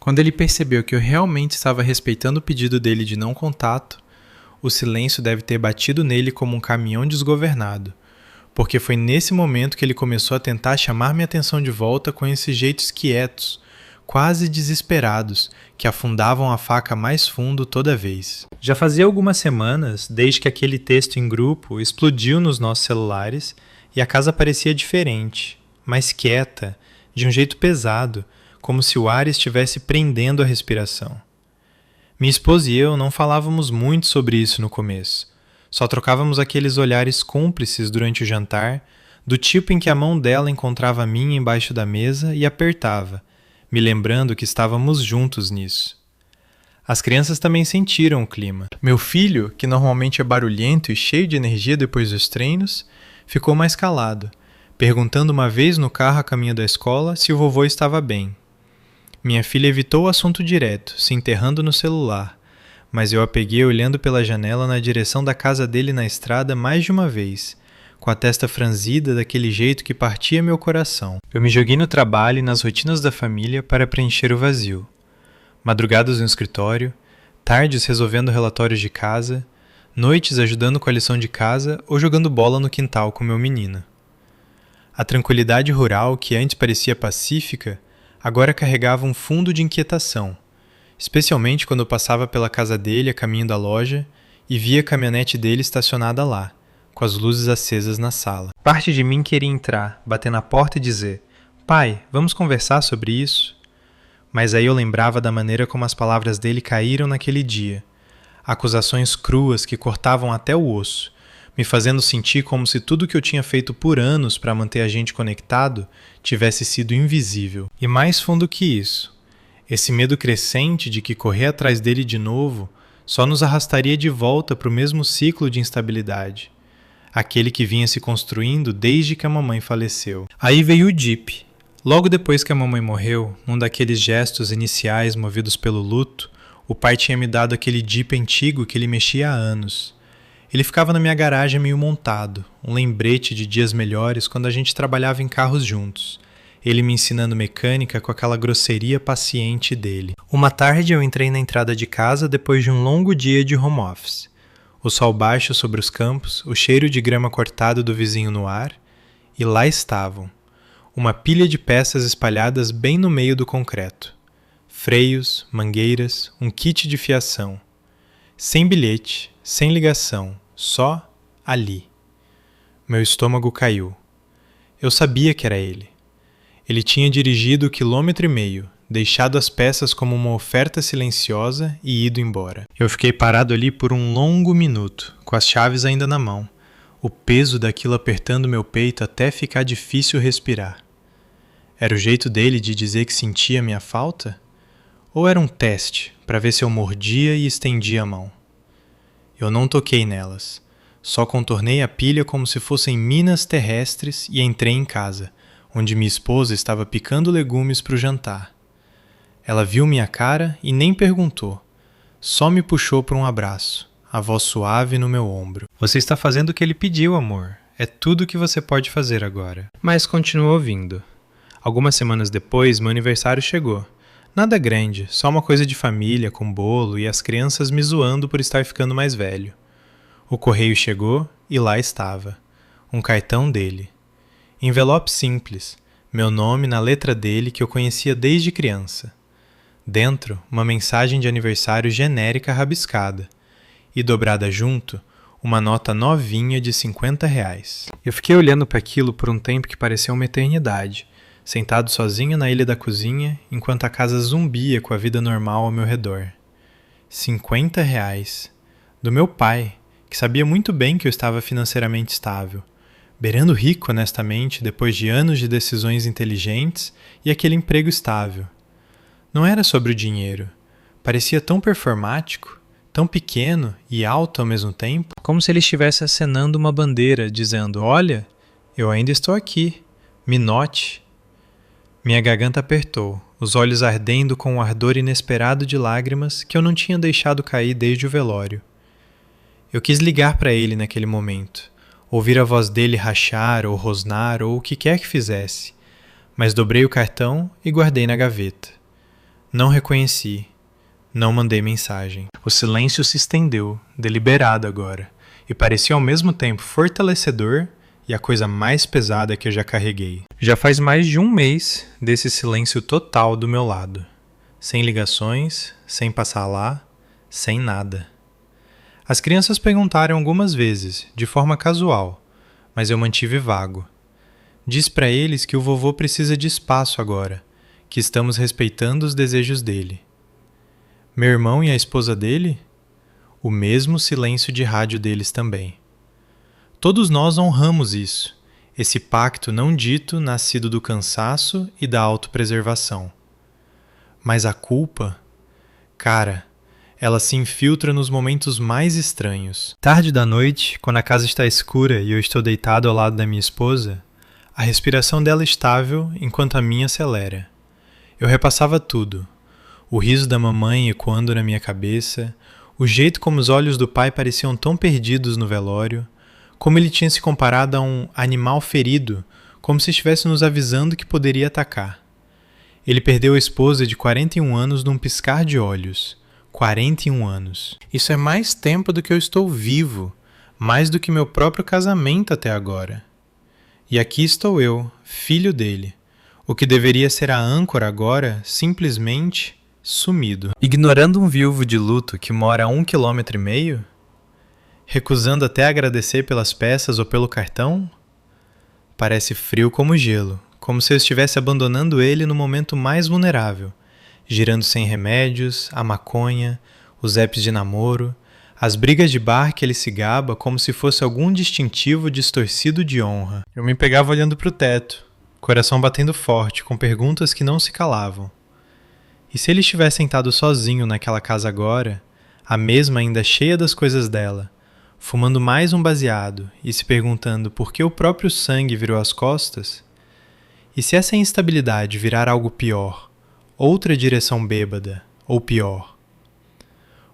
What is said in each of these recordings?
Quando ele percebeu que eu realmente estava respeitando o pedido dele de não contato, o silêncio deve ter batido nele como um caminhão desgovernado, porque foi nesse momento que ele começou a tentar chamar minha atenção de volta com esses jeitos quietos, quase desesperados, que afundavam a faca mais fundo toda vez. Já fazia algumas semanas desde que aquele texto em grupo explodiu nos nossos celulares e a casa parecia diferente, mais quieta, de um jeito pesado, como se o ar estivesse prendendo a respiração. Minha esposa e eu não falávamos muito sobre isso no começo. Só trocávamos aqueles olhares cúmplices durante o jantar, do tipo em que a mão dela encontrava a minha embaixo da mesa e apertava, me lembrando que estávamos juntos nisso. As crianças também sentiram o clima. Meu filho, que normalmente é barulhento e cheio de energia depois dos treinos, ficou mais calado, perguntando uma vez no carro a caminho da escola se o vovô estava bem. Minha filha evitou o assunto direto, se enterrando no celular, mas eu a peguei olhando pela janela na direção da casa dele na estrada mais de uma vez, com a testa franzida daquele jeito que partia meu coração. Eu me joguei no trabalho e nas rotinas da família para preencher o vazio. Madrugadas no escritório, tardes resolvendo relatórios de casa, noites ajudando com a lição de casa ou jogando bola no quintal com meu menino. A tranquilidade rural, que antes parecia pacífica, agora carregava um fundo de inquietação, especialmente quando eu passava pela casa dele a caminho da loja e via a caminhonete dele estacionada lá, com as luzes acesas na sala. Parte de mim queria entrar, bater na porta e dizer: "Pai, vamos conversar sobre isso?" Mas aí eu lembrava da maneira como as palavras dele caíram naquele dia, acusações cruas que cortavam até o osso, me fazendo sentir como se tudo que eu tinha feito por anos para manter a gente conectado tivesse sido invisível. E mais fundo que isso, esse medo crescente de que correr atrás dele de novo só nos arrastaria de volta para o mesmo ciclo de instabilidade, aquele que vinha se construindo desde que a mamãe faleceu. Aí veio o Jeep. Logo depois que a mamãe morreu, num daqueles gestos iniciais movidos pelo luto, o pai tinha me dado aquele Jeep antigo que ele mexia há anos. Ele ficava na minha garagem meio montado, um lembrete de dias melhores quando a gente trabalhava em carros juntos. Ele me ensinando mecânica com aquela grosseria paciente dele. Uma tarde eu entrei na entrada de casa depois de um longo dia de home office. O sol baixo sobre os campos, o cheiro de grama cortado do vizinho no ar, e lá estavam. Uma pilha de peças espalhadas bem no meio do concreto. Freios, mangueiras, um kit de fiação. Sem bilhete, sem ligação, só ali. Meu estômago caiu. Eu sabia que era ele. Ele tinha dirigido 1,5 quilômetros, deixado as peças como uma oferta silenciosa e ido embora. Eu fiquei parado ali por um longo minuto, com as chaves ainda na mão, o peso daquilo apertando meu peito até ficar difícil respirar. Era o jeito dele de dizer que sentia minha falta? Ou era um teste para ver se eu mordia e estendia a mão? Eu não toquei nelas, só contornei a pilha como se fossem minas terrestres e entrei em casa, onde minha esposa estava picando legumes para o jantar. Ela viu minha cara e nem perguntou, só me puxou para um abraço, a voz suave no meu ombro. "Você está fazendo o que ele pediu, amor. É tudo o que você pode fazer agora." Mas continuou ouvindo. Algumas semanas depois, meu aniversário chegou. Nada grande, só uma coisa de família, com bolo e as crianças me zoando por estar ficando mais velho. O correio chegou e lá estava. Um cartão dele. Envelope simples, meu nome na letra dele que eu conhecia desde criança. Dentro, uma mensagem de aniversário genérica rabiscada. E dobrada junto, uma nota novinha de R$50. Eu fiquei olhando para aquilo por um tempo que pareceu uma eternidade, sentado sozinho na ilha da cozinha, enquanto a casa zumbia com a vida normal ao meu redor. R$50. Do meu pai, que sabia muito bem que eu estava financeiramente estável, beirando rico honestamente depois de anos de decisões inteligentes e aquele emprego estável. Não era sobre o dinheiro. Parecia tão performático, tão pequeno e alto ao mesmo tempo, como se ele estivesse acenando uma bandeira, dizendo: "Olha, eu ainda estou aqui, me note." Minha garganta apertou, os olhos ardendo com um ardor inesperado de lágrimas que eu não tinha deixado cair desde o velório. Eu quis ligar para ele naquele momento, ouvir a voz dele rachar ou rosnar ou o que quer que fizesse, mas dobrei o cartão e guardei na gaveta. Não reconheci. Não mandei mensagem. O silêncio se estendeu, deliberado agora, e parecia ao mesmo tempo fortalecedor e a coisa mais pesada que eu já carreguei. Já faz mais de um mês desse silêncio total do meu lado. Sem ligações, sem passar lá, sem nada. As crianças perguntaram algumas vezes, de forma casual, mas eu mantive vago. Diz para eles que o vovô precisa de espaço agora, que estamos respeitando os desejos dele. Meu irmão e a esposa dele? O mesmo silêncio de rádio deles também. Todos nós honramos isso, esse pacto não dito nascido do cansaço e da autopreservação. Mas a culpa? Cara, ela se infiltra nos momentos mais estranhos. Tarde da noite, quando a casa está escura e eu estou deitado ao lado da minha esposa, a respiração dela estável enquanto a minha acelera. Eu repassava tudo. O riso da mamãe ecoando na minha cabeça, o jeito como os olhos do pai pareciam tão perdidos no velório, como ele tinha se comparado a um animal ferido, como se estivesse nos avisando que poderia atacar. Ele perdeu a esposa de 41 anos num piscar de olhos. 41 anos. Isso é mais tempo do que eu estou vivo, mais do que meu próprio casamento até agora. E aqui estou eu, filho dele. O que deveria ser a âncora agora, simplesmente sumido. Ignorando um viúvo de luto que mora a 1,5 km? Recusando até agradecer pelas peças ou pelo cartão? Parece frio como gelo, como se eu estivesse abandonando ele no momento mais vulnerável, girando sem remédios, a maconha, os apps de namoro, as brigas de bar que ele se gaba como se fosse algum distintivo distorcido de honra. Eu me pegava olhando para o teto, coração batendo forte, com perguntas que não se calavam. E se ele estivesse sentado sozinho naquela casa agora, a mesma ainda cheia das coisas dela, fumando mais um baseado e se perguntando por que o próprio sangue virou as costas? E se essa instabilidade virar algo pior, outra direção bêbada, ou pior?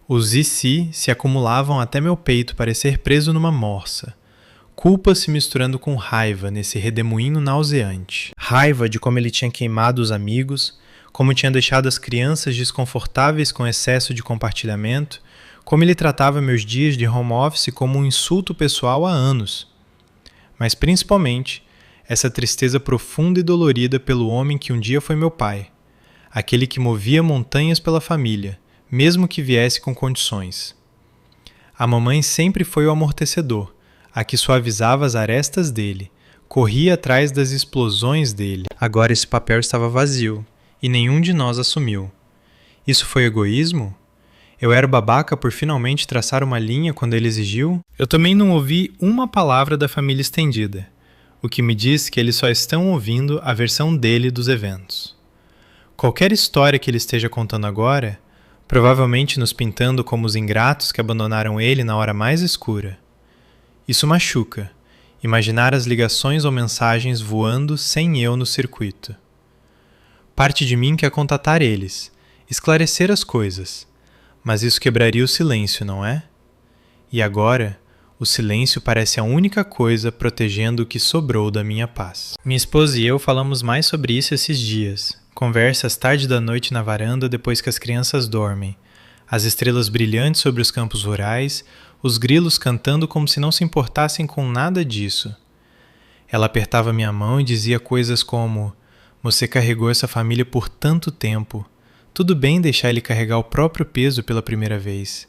Os e se acumulavam até meu peito parecer preso numa morsa, culpa se misturando com raiva nesse redemoinho nauseante. Raiva de como ele tinha queimado os amigos, como tinha deixado as crianças desconfortáveis com excesso de compartilhamento, como ele tratava meus dias de home office como um insulto pessoal há anos. Mas principalmente, essa tristeza profunda e dolorida pelo homem que um dia foi meu pai, aquele que movia montanhas pela família, mesmo que viesse com condições. A mamãe sempre foi o amortecedor, a que suavizava as arestas dele, corria atrás das explosões dele. Agora esse papel estava vazio, e nenhum de nós assumiu. Isso foi egoísmo? Eu era babaca por finalmente traçar uma linha quando ele exigiu? Eu também não ouvi uma palavra da família estendida, o que me diz que eles só estão ouvindo a versão dele dos eventos. Qualquer história que ele esteja contando agora, provavelmente nos pintando como os ingratos que abandonaram ele na hora mais escura. Isso machuca, imaginar as ligações ou mensagens voando sem eu no circuito. Parte de mim quer contatar eles, esclarecer as coisas, mas isso quebraria o silêncio, não é? E agora, o silêncio parece a única coisa protegendo o que sobrou da minha paz. Minha esposa e eu falamos mais sobre isso esses dias. Conversas tarde da noite na varanda depois que as crianças dormem. As estrelas brilhantes sobre os campos rurais, os grilos cantando como se não se importassem com nada disso. Ela apertava minha mão e dizia coisas como: "Você carregou essa família por tanto tempo. Tudo bem deixar ele carregar o próprio peso pela primeira vez."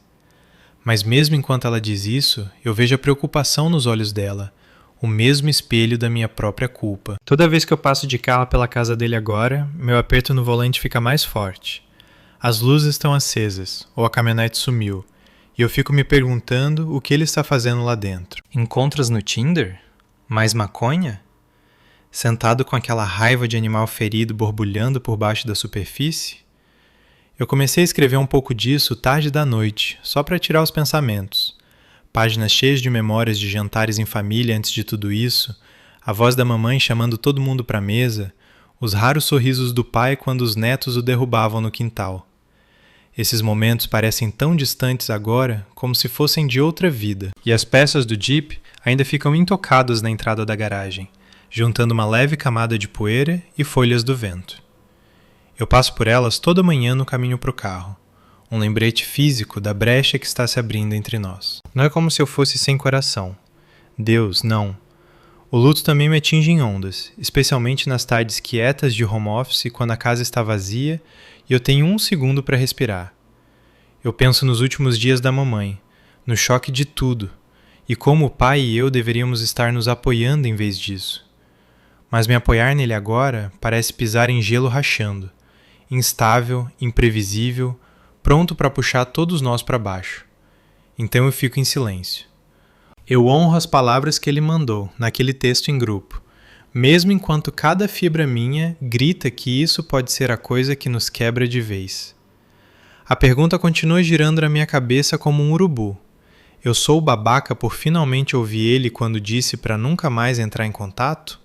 Mas mesmo enquanto ela diz isso, eu vejo a preocupação nos olhos dela, o mesmo espelho da minha própria culpa. Toda vez que eu passo de carro pela casa dele agora, meu aperto no volante fica mais forte. As luzes estão acesas, ou a caminhonete sumiu, e eu fico me perguntando o que ele está fazendo lá dentro. Encontras no Tinder? Mais maconha? Sentado com aquela raiva de animal ferido borbulhando por baixo da superfície? Eu comecei a escrever um pouco disso tarde da noite, só para tirar os pensamentos. Páginas cheias de memórias de jantares em família antes de tudo isso, a voz da mamãe chamando todo mundo para a mesa, os raros sorrisos do pai quando os netos o derrubavam no quintal. Esses momentos parecem tão distantes agora, como se fossem de outra vida. E as peças do Jeep ainda ficam intocadas na entrada da garagem, juntando uma leve camada de poeira e folhas do vento. Eu passo por elas toda manhã no caminho para o carro. Um lembrete físico da brecha que está se abrindo entre nós. Não é como se eu fosse sem coração. Deus, não. O luto também me atinge em ondas, especialmente nas tardes quietas de home office, quando a casa está vazia e eu tenho 1 segundo para respirar. Eu penso nos últimos dias da mamãe, no choque de tudo, e como o pai e eu deveríamos estar nos apoiando em vez disso. Mas me apoiar nele agora parece pisar em gelo rachando, instável, imprevisível, pronto para puxar todos nós para baixo. Então eu fico em silêncio. Eu honro as palavras que ele mandou naquele texto em grupo, mesmo enquanto cada fibra minha grita que isso pode ser a coisa que nos quebra de vez. A pergunta continua girando na minha cabeça como um urubu. Eu sou o babaca por finalmente ouvir ele quando disse para nunca mais entrar em contato?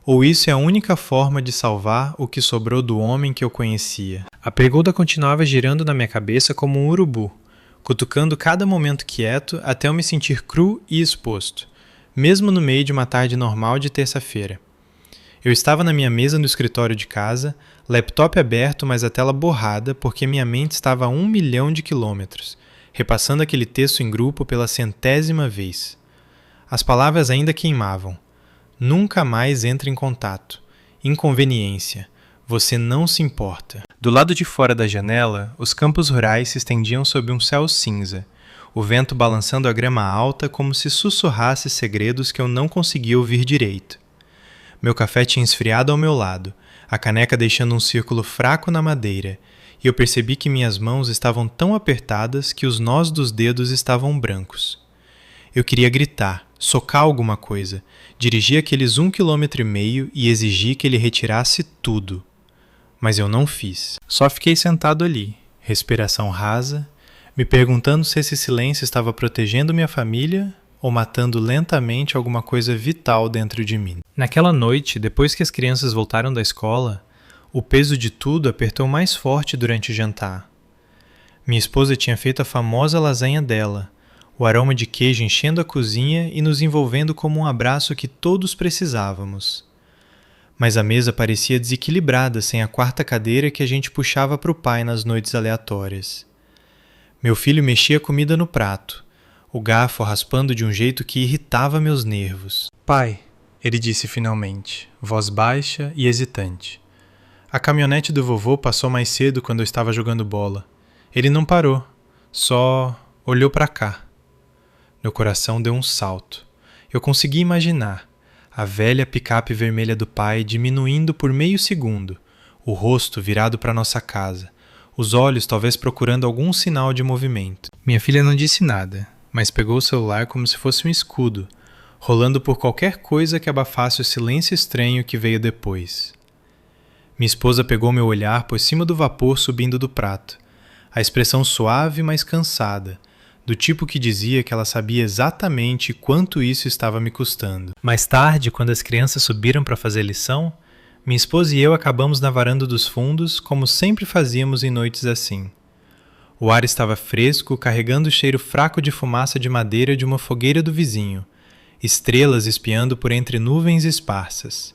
Ou isso é a única forma de salvar o que sobrou do homem que eu conhecia? A pergunta continuava girando na minha cabeça como um urubu, cutucando cada momento quieto até eu me sentir cru e exposto, mesmo no meio de uma tarde normal de terça-feira. Eu estava na minha mesa no escritório de casa, laptop aberto, mas a tela borrada porque minha mente estava a 1 milhão de quilômetros, repassando aquele texto em grupo pela 100ª vez. As palavras ainda queimavam. Nunca mais entre em contato. Inconveniência. Você não se importa. Do lado de fora da janela, os campos rurais se estendiam sob um céu cinza, o vento balançando a grama alta como se sussurrasse segredos que eu não conseguia ouvir direito. Meu café tinha esfriado ao meu lado, a caneca deixando um círculo fraco na madeira, e eu percebi que minhas mãos estavam tão apertadas que os nós dos dedos estavam brancos. Eu queria gritar, socar alguma coisa, dirigir aqueles 1,5 km e exigir que ele retirasse tudo. Mas eu não fiz. Só fiquei sentado ali, respiração rasa, me perguntando se esse silêncio estava protegendo minha família ou matando lentamente alguma coisa vital dentro de mim. Naquela noite, depois que as crianças voltaram da escola, o peso de tudo apertou mais forte durante o jantar. Minha esposa tinha feito a famosa lasanha dela, o aroma de queijo enchendo a cozinha e nos envolvendo como um abraço que todos precisávamos. Mas a mesa parecia desequilibrada sem a 4ª cadeira que a gente puxava para o pai nas noites aleatórias. Meu filho mexia a comida no prato, o garfo raspando de um jeito que irritava meus nervos. Pai, ele disse finalmente, voz baixa e hesitante. A caminhonete do vovô passou mais cedo quando eu estava jogando bola. Ele não parou, só olhou para cá. Meu coração deu um salto. Eu consegui imaginar a velha picape vermelha do pai diminuindo por meio segundo, o rosto virado para nossa casa, os olhos talvez procurando algum sinal de movimento. Minha filha não disse nada, mas pegou o celular como se fosse um escudo, rolando por qualquer coisa que abafasse o silêncio estranho que veio depois. Minha esposa pegou meu olhar por cima do vapor subindo do prato, a expressão suave mas cansada, do tipo que dizia que ela sabia exatamente quanto isso estava me custando. Mais tarde, quando as crianças subiram para fazer lição, minha esposa e eu acabamos na varanda dos fundos, como sempre fazíamos em noites assim. O ar estava fresco, carregando o cheiro fraco de fumaça de madeira de uma fogueira do vizinho, estrelas espiando por entre nuvens esparsas.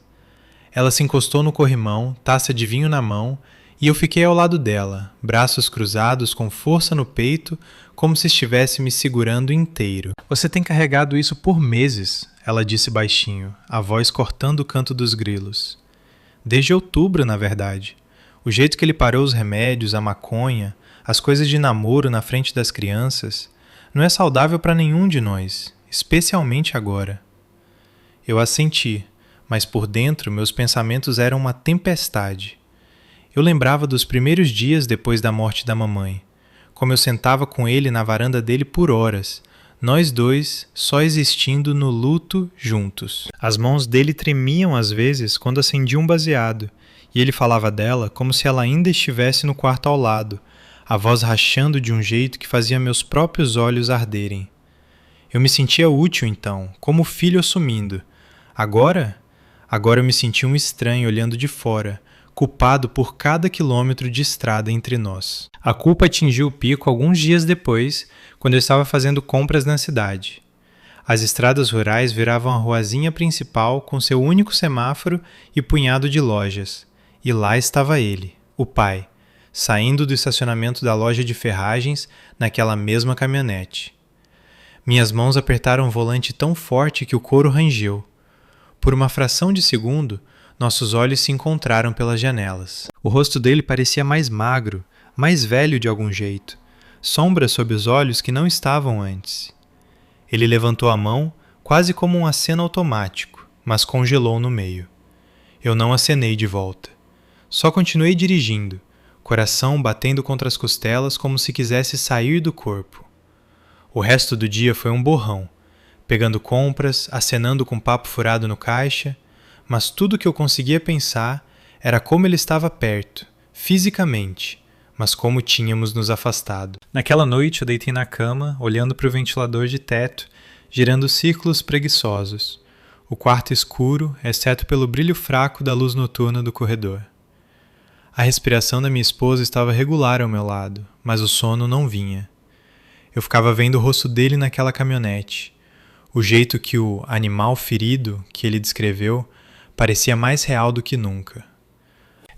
Ela se encostou no corrimão, taça de vinho na mão, e eu fiquei ao lado dela, braços cruzados com força no peito, como se estivesse me segurando inteiro. Você tem carregado isso por meses, ela disse baixinho, a voz cortando o canto dos grilos. Desde outubro, na verdade. O jeito que ele parou os remédios, a maconha, as coisas de namoro na frente das crianças, não é saudável para nenhum de nós, especialmente agora. Eu assenti, mas por dentro meus pensamentos eram uma tempestade. Eu lembrava dos primeiros dias depois da morte da mamãe, como eu sentava com ele na varanda dele por horas, nós dois só existindo no luto juntos. As mãos dele tremiam às vezes quando acendia um baseado, e ele falava dela como se ela ainda estivesse no quarto ao lado, a voz rachando de um jeito que fazia meus próprios olhos arderem. Eu me sentia útil então, como filho assumindo. Agora eu me sentia um estranho olhando de fora, culpado por cada quilômetro de estrada entre nós. A culpa atingiu o pico alguns dias depois, quando eu estava fazendo compras na cidade. As estradas rurais viravam a ruazinha principal com seu único semáforo e punhado de lojas. E lá estava ele, o pai, saindo do estacionamento da loja de ferragens naquela mesma caminhonete. Minhas mãos apertaram o volante tão forte que o couro rangeu. Por uma fração de segundo, nossos olhos se encontraram pelas janelas. O rosto dele parecia mais magro, mais velho de algum jeito. Sombras sob os olhos que não estavam antes. Ele levantou a mão, quase como um aceno automático, mas congelou no meio. Eu não acenei de volta. Só continuei dirigindo, coração batendo contra as costelas como se quisesse sair do corpo. O resto do dia foi um borrão, pegando compras, acenando com papo furado no caixa, mas tudo que eu conseguia pensar era como ele estava perto, fisicamente, mas como tínhamos nos afastado. Naquela noite eu deitei na cama, olhando para o ventilador de teto, girando círculos preguiçosos. O quarto escuro, exceto pelo brilho fraco da luz noturna do corredor. A respiração da minha esposa estava regular ao meu lado, mas o sono não vinha. Eu ficava vendo o rosto dele naquela caminhonete. O jeito que o animal ferido que ele descreveu parecia mais real do que nunca.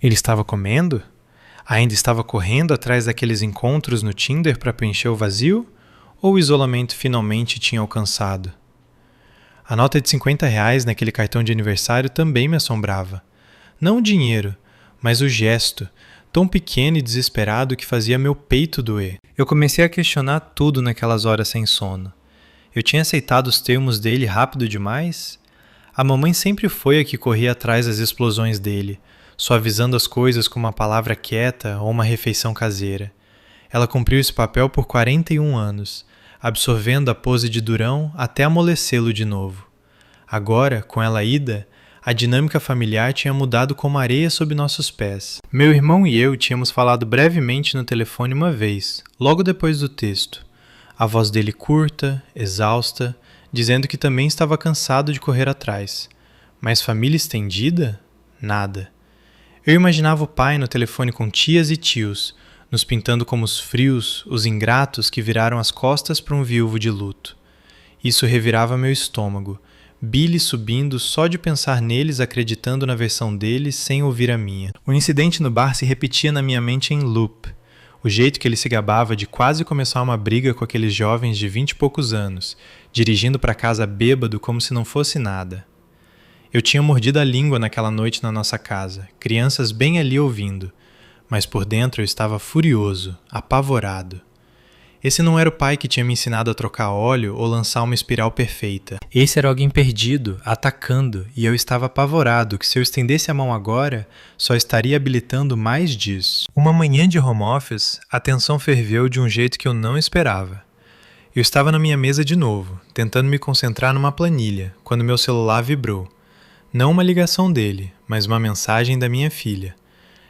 Ele estava comendo? Ainda estava correndo atrás daqueles encontros no Tinder para preencher o vazio? Ou o isolamento finalmente tinha alcançado? A nota de R$50 naquele cartão de aniversário também me assombrava. Não o dinheiro, mas o gesto, tão pequeno e desesperado que fazia meu peito doer. Eu comecei a questionar tudo naquelas horas sem sono. Eu tinha aceitado os termos dele rápido demais? A mamãe sempre foi a que corria atrás das explosões dele, suavizando as coisas com uma palavra quieta ou uma refeição caseira. Ela cumpriu esse papel por 41 anos, absorvendo a pose de durão até amolecê-lo de novo. Agora, com ela ida, a dinâmica familiar tinha mudado como areia sob nossos pés. Meu irmão e eu tínhamos falado brevemente no telefone uma vez, logo depois do texto. A voz dele curta, exausta, dizendo que também estava cansado de correr atrás. Mas família estendida? Nada. Eu imaginava o pai no telefone com tias e tios, nos pintando como os frios, os ingratos que viraram as costas para um viúvo de luto. Isso revirava meu estômago, bile subindo só de pensar neles acreditando na versão deles sem ouvir a minha. O incidente no bar se repetia na minha mente em loop. O jeito que ele se gabava de quase começar uma briga com aqueles jovens de 20 e poucos anos, dirigindo para casa bêbado como se não fosse nada. Eu tinha mordido a língua naquela noite na nossa casa, crianças bem ali ouvindo, mas por dentro eu estava furioso, apavorado. Esse não era o pai que tinha me ensinado a trocar óleo ou lançar uma espiral perfeita. Esse era alguém perdido, atacando, e eu estava apavorado que se eu estendesse a mão agora, só estaria habilitando mais disso. Uma manhã de home office, a tensão ferveu de um jeito que eu não esperava. Eu estava na minha mesa de novo, tentando me concentrar numa planilha, quando meu celular vibrou. Não uma ligação dele, mas uma mensagem da minha filha.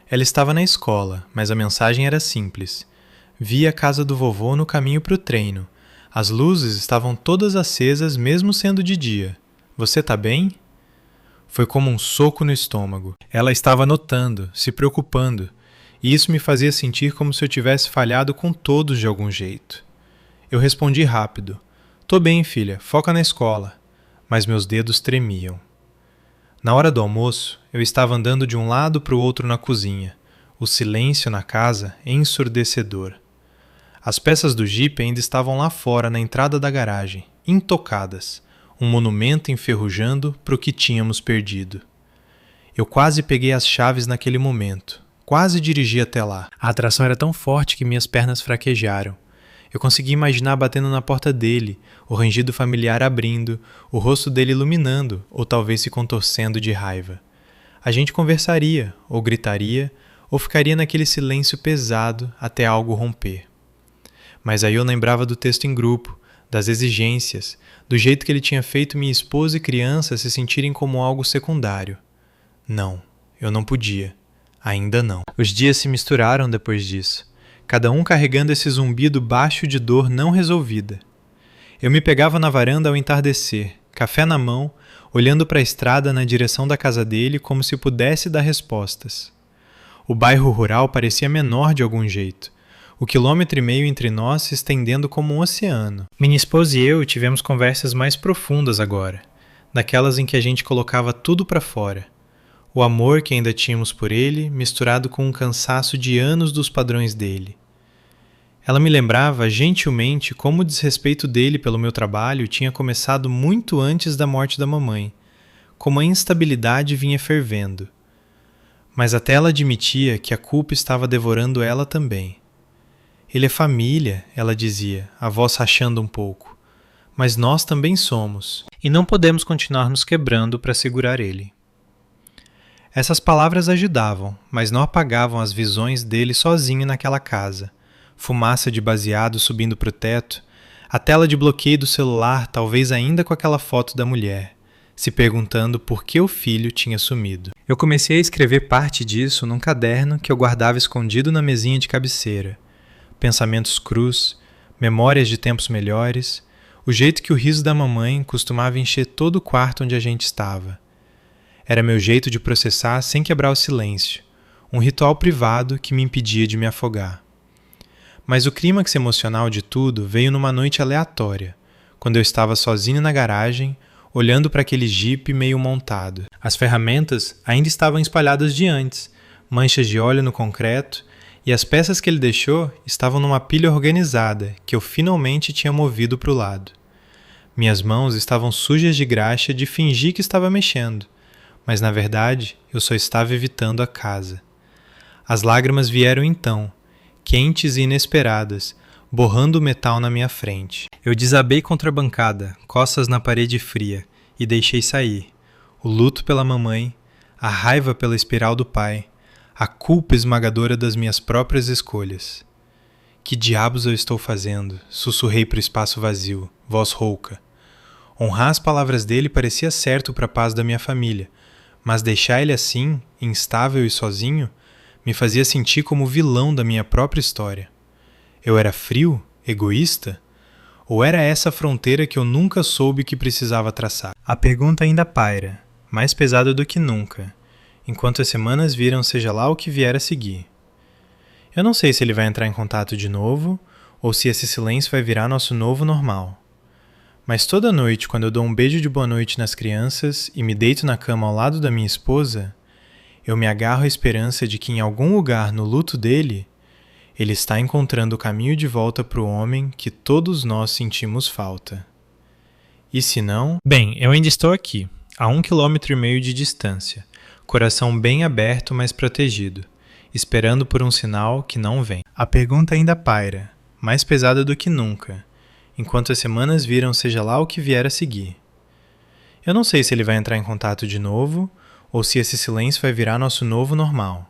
Ela estava na escola, mas a mensagem era simples. Vi a casa do vovô no caminho para o treino. As luzes estavam todas acesas mesmo sendo de dia. Você tá bem? Foi como um soco no estômago. Ela estava notando, se preocupando, e isso me fazia sentir como se eu tivesse falhado com todos de algum jeito. Eu respondi rápido. Tô bem, filha, foca na escola. Mas meus dedos tremiam. Na hora do almoço, eu estava andando de um lado para o outro na cozinha. O silêncio na casa ensurdecedor. As peças do Jeep ainda estavam lá fora na entrada da garagem, intocadas, um monumento enferrujando para o que tínhamos perdido. Eu quase peguei as chaves naquele momento, quase dirigi até lá. A atração era tão forte que minhas pernas fraquejaram. Eu consegui imaginar batendo na porta dele, o rangido familiar abrindo, o rosto dele iluminando ou talvez se contorcendo de raiva. A gente conversaria, ou gritaria, ou ficaria naquele silêncio pesado até algo romper. Mas aí eu lembrava do texto em grupo, das exigências, do jeito que ele tinha feito minha esposa e criança se sentirem como algo secundário. Não, eu não podia. Ainda não. Os dias se misturaram depois disso, cada um carregando esse zumbido baixo de dor não resolvida. Eu me pegava na varanda ao entardecer, café na mão, olhando para a estrada na direção da casa dele como se pudesse dar respostas. O bairro rural parecia menor de algum jeito. O 1,5 quilômetro entre nós se estendendo como um oceano. Minha esposa e eu tivemos conversas mais profundas agora, daquelas em que a gente colocava tudo para fora. O amor que ainda tínhamos por ele, misturado com um cansaço de anos dos padrões dele. Ela me lembrava gentilmente como o desrespeito dele pelo meu trabalho tinha começado muito antes da morte da mamãe, como a instabilidade vinha fervendo. Mas até ela admitia que a culpa estava devorando ela também. Ele é família, ela dizia, a voz rachando um pouco. Mas nós também somos, e não podemos continuar nos quebrando para segurar ele. Essas palavras ajudavam, mas não apagavam as visões dele sozinho naquela casa. Fumaça de baseado subindo para o teto, a tela de bloqueio do celular talvez ainda com aquela foto da mulher, se perguntando por que o filho tinha sumido. Eu comecei a escrever parte disso num caderno que eu guardava escondido na mesinha de cabeceira. Pensamentos crus, memórias de tempos melhores, o jeito que o riso da mamãe costumava encher todo o quarto onde a gente estava. Era meu jeito de processar sem quebrar o silêncio, um ritual privado que me impedia de me afogar. Mas o clímax emocional de tudo veio numa noite aleatória, quando eu estava sozinho na garagem, olhando para aquele jipe meio montado. As ferramentas ainda estavam espalhadas de antes, manchas de óleo no concreto, e as peças que ele deixou estavam numa pilha organizada que eu finalmente tinha movido para o lado. Minhas mãos estavam sujas de graxa de fingir que estava mexendo, mas na verdade eu só estava evitando a casa. As lágrimas vieram então, quentes e inesperadas, borrando o metal na minha frente. Eu desabei contra a bancada, costas na parede fria, e deixei sair. O luto pela mamãe, a raiva pela espiral do pai, a culpa esmagadora das minhas próprias escolhas. Que diabos eu estou fazendo? Sussurrei para o espaço vazio, voz rouca. Honrar as palavras dele parecia certo para a paz da minha família, mas deixar ele assim, instável e sozinho, me fazia sentir como o vilão da minha própria história. Eu era frio? Egoísta? Ou era essa a fronteira que eu nunca soube que precisava traçar? A pergunta ainda paira, mais pesada do que nunca, enquanto as semanas viram seja lá o que vier a seguir. Eu não sei se ele vai entrar em contato de novo, ou se esse silêncio vai virar nosso novo normal. Mas toda noite, quando eu dou um beijo de boa noite nas crianças e me deito na cama ao lado da minha esposa, eu me agarro à esperança de que em algum lugar no luto dele, ele está encontrando o caminho de volta para o homem que todos nós sentimos falta. E se não... Bem, eu ainda estou aqui, a 1,5 km de distância, coração bem aberto, mas protegido, esperando por um sinal que não vem. A pergunta ainda paira, mais pesada do que nunca, enquanto as semanas viram seja lá o que vier a seguir. Eu não sei se ele vai entrar em contato de novo, ou se esse silêncio vai virar nosso novo normal.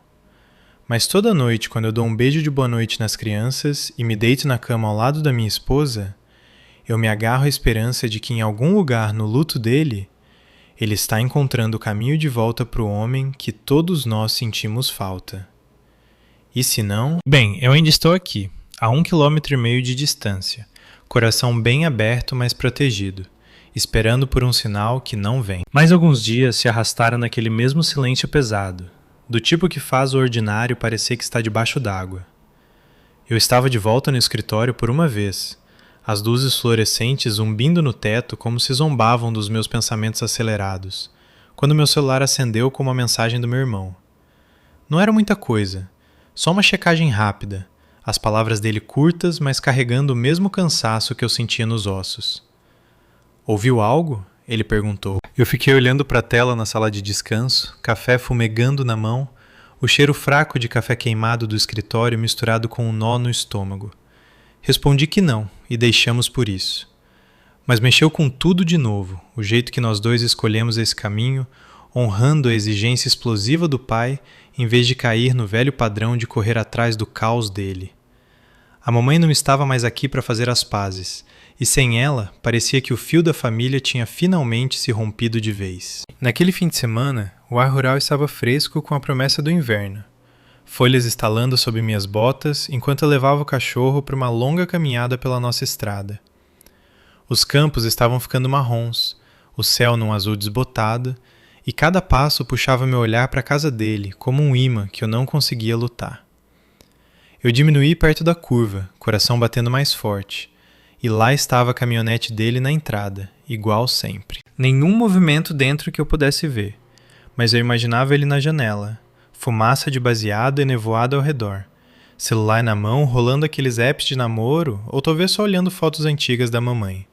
Mas toda noite, quando eu dou um beijo de boa noite nas crianças e me deito na cama ao lado da minha esposa, eu me agarro à esperança de que em algum lugar no luto dele, ele está encontrando o caminho de volta para o homem que todos nós sentimos falta. E se não... Bem, eu ainda estou aqui, a 1,5 km de distância, coração bem aberto, mas protegido, esperando por um sinal que não vem. Mais alguns dias se arrastaram naquele mesmo silêncio pesado, do tipo que faz o ordinário parecer que está debaixo d'água. Eu estava de volta no escritório por uma vez, as luzes fluorescentes zumbindo no teto como se zombavam dos meus pensamentos acelerados, quando meu celular acendeu com uma mensagem do meu irmão. Não era muita coisa, só uma checagem rápida, as palavras dele curtas, mas carregando o mesmo cansaço que eu sentia nos ossos. Ouviu algo? Ele perguntou. Eu fiquei olhando para a tela na sala de descanso, café fumegando na mão, o cheiro fraco de café queimado do escritório misturado com um nó no estômago. Respondi que não, e deixamos por isso. Mas mexeu com tudo de novo, o jeito que nós dois escolhemos esse caminho, honrando a exigência explosiva do pai, em vez de cair no velho padrão de correr atrás do caos dele. A mamãe não estava mais aqui para fazer as pazes, e sem ela, parecia que o fio da família tinha finalmente se rompido de vez. Naquele fim de semana, o ar rural estava fresco com a promessa do inverno. Folhas estalando sob minhas botas enquanto eu levava o cachorro para uma longa caminhada pela nossa estrada. Os campos estavam ficando marrons, o céu num azul desbotado, e cada passo puxava meu olhar para a casa dele, como um imã que eu não conseguia lutar. Eu diminuí perto da curva, coração batendo mais forte, e lá estava a caminhonete dele na entrada, igual sempre. Nenhum movimento dentro que eu pudesse ver, mas eu imaginava ele na janela, fumaça de baseado e nevoado ao redor, celular na mão, rolando aqueles apps de namoro, ou talvez só olhando fotos antigas da mamãe.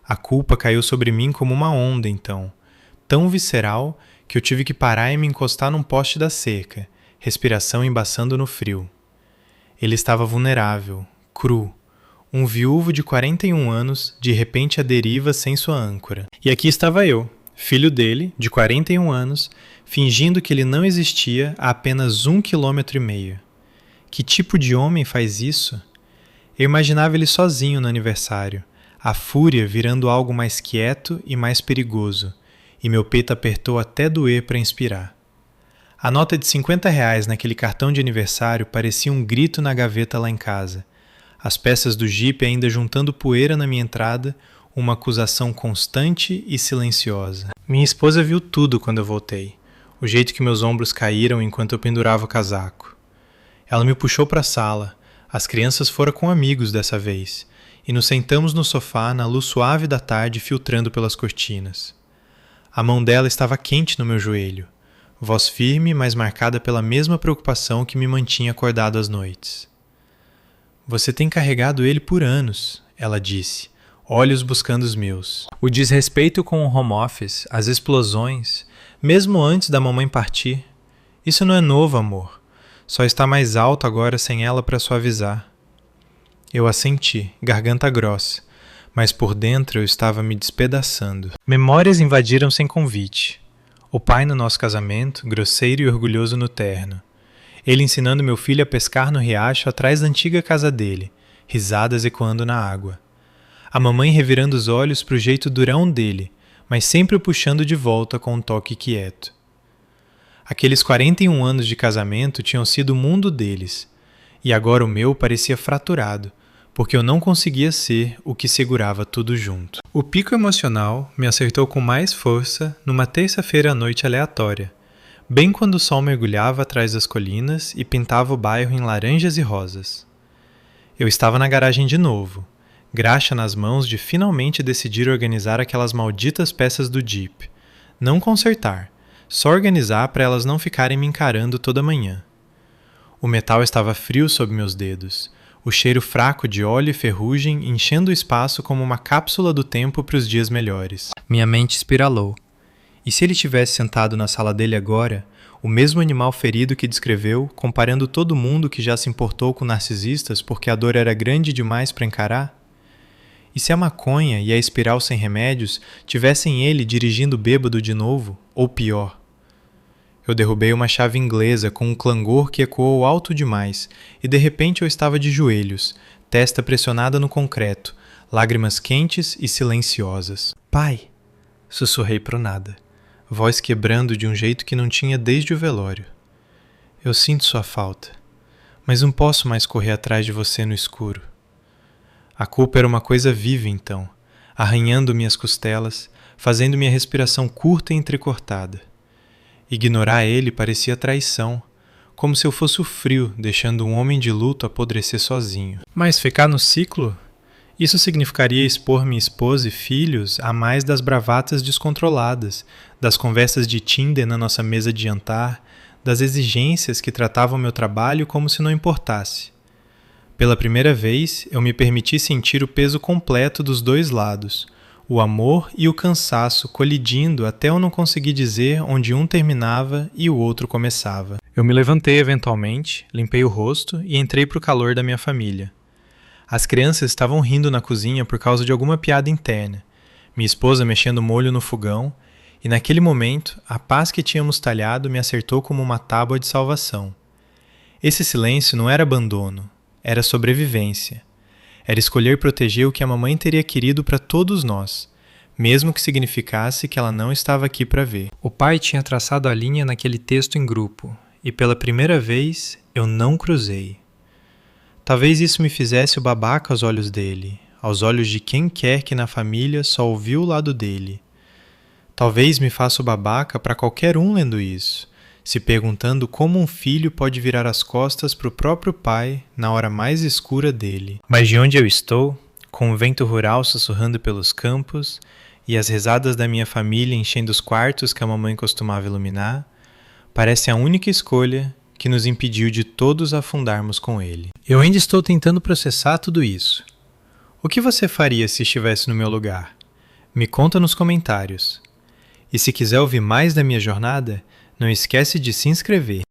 A culpa caiu sobre mim como uma onda, então, tão visceral que eu tive que parar e me encostar num poste da cerca, respiração embaçando no frio. Ele estava vulnerável, cru, um viúvo de 41 anos, de repente à deriva sem sua âncora. E aqui estava eu, filho dele, de 41 anos, fingindo que ele não existia a apenas 1,5 km. Que tipo de homem faz isso? Eu imaginava ele sozinho no aniversário, a fúria virando algo mais quieto e mais perigoso, e meu peito apertou até doer para inspirar. A nota de R$50 naquele cartão de aniversário parecia um grito na gaveta lá em casa. As peças do jipe ainda juntando poeira na minha entrada, uma acusação constante e silenciosa. Minha esposa viu tudo quando eu voltei, o jeito que meus ombros caíram enquanto eu pendurava o casaco. Ela me puxou para a sala, as crianças foram com amigos dessa vez, e nos sentamos no sofá na luz suave da tarde filtrando pelas cortinas. A mão dela estava quente no meu joelho, voz firme, mas marcada pela mesma preocupação que me mantinha acordado às noites. Você tem carregado ele por anos, ela disse, olhos buscando os meus. O desrespeito com o home office, as explosões, mesmo antes da mamãe partir. Isso não é novo, amor. Só está mais alto agora sem ela para suavizar. Eu assenti, garganta grossa, mas por dentro eu estava me despedaçando. Memórias invadiram sem convite. O pai no nosso casamento, grosseiro e orgulhoso no terno. Ele ensinando meu filho a pescar no riacho atrás da antiga casa dele, risadas ecoando na água. A mamãe revirando os olhos para o jeito durão dele, mas sempre o puxando de volta com um toque quieto. Aqueles 41 anos de casamento tinham sido o mundo deles, e agora o meu parecia fraturado, porque eu não conseguia ser o que segurava tudo junto. O pico emocional me acertou com mais força numa terça-feira à noite aleatória, bem quando o sol mergulhava atrás das colinas e pintava o bairro em laranjas e rosas. Eu estava na garagem de novo, graxa nas mãos de finalmente decidir organizar aquelas malditas peças do Jeep. Não consertar, só organizar para elas não ficarem me encarando toda manhã. O metal estava frio sob meus dedos, o cheiro fraco de óleo e ferrugem enchendo o espaço como uma cápsula do tempo para os dias melhores. Minha mente espiralou. E se ele tivesse sentado na sala dele agora, o mesmo animal ferido que descreveu, comparando todo mundo que já se importou com narcisistas porque a dor era grande demais para encarar? E se a maconha e a espiral sem remédios tivessem ele dirigindo bêbado de novo, ou pior? Eu derrubei uma chave inglesa com um clangor que ecoou alto demais, e de repente eu estava de joelhos, testa pressionada no concreto, lágrimas quentes e silenciosas. Pai! Sussurrei pro nada, voz quebrando de um jeito que não tinha desde o velório. Eu sinto sua falta, mas não posso mais correr atrás de você no escuro. A culpa era uma coisa viva então, arranhando minhas costelas, fazendo minha respiração curta e entrecortada. Ignorar ele parecia traição, como se eu fosse o frio, deixando um homem de luto apodrecer sozinho. Mas ficar no ciclo? Isso significaria expor minha esposa e filhos a mais das bravatas descontroladas, das conversas de Tinder na nossa mesa de jantar, das exigências que tratavam meu trabalho como se não importasse. Pela primeira vez, eu me permiti sentir o peso completo dos dois lados, o amor e o cansaço colidindo até eu não conseguir dizer onde um terminava e o outro começava. Eu me levantei eventualmente, limpei o rosto e entrei para o calor da minha família. As crianças estavam rindo na cozinha por causa de alguma piada interna, minha esposa mexendo molho no fogão, e naquele momento, a paz que tínhamos talhado me acertou como uma tábua de salvação. Esse silêncio não era abandono, era sobrevivência. Era escolher proteger o que a mamãe teria querido para todos nós, mesmo que significasse que ela não estava aqui para ver. O pai tinha traçado a linha naquele texto em grupo, e pela primeira vez eu não cruzei. Talvez isso me fizesse o babaca aos olhos dele, aos olhos de quem quer que na família só ouviu o lado dele. Talvez me faça o babaca para qualquer um lendo isso, se perguntando como um filho pode virar as costas para o próprio pai na hora mais escura dele. Mas de onde eu estou, com o vento rural sussurrando pelos campos e as risadas da minha família enchendo os quartos que a mamãe costumava iluminar, parecem a única escolha que nos impediu de todos afundarmos com ele. Eu ainda estou tentando processar tudo isso. O que você faria se estivesse no meu lugar? Me conta nos comentários. E se quiser ouvir mais da minha jornada, não esquece de se inscrever.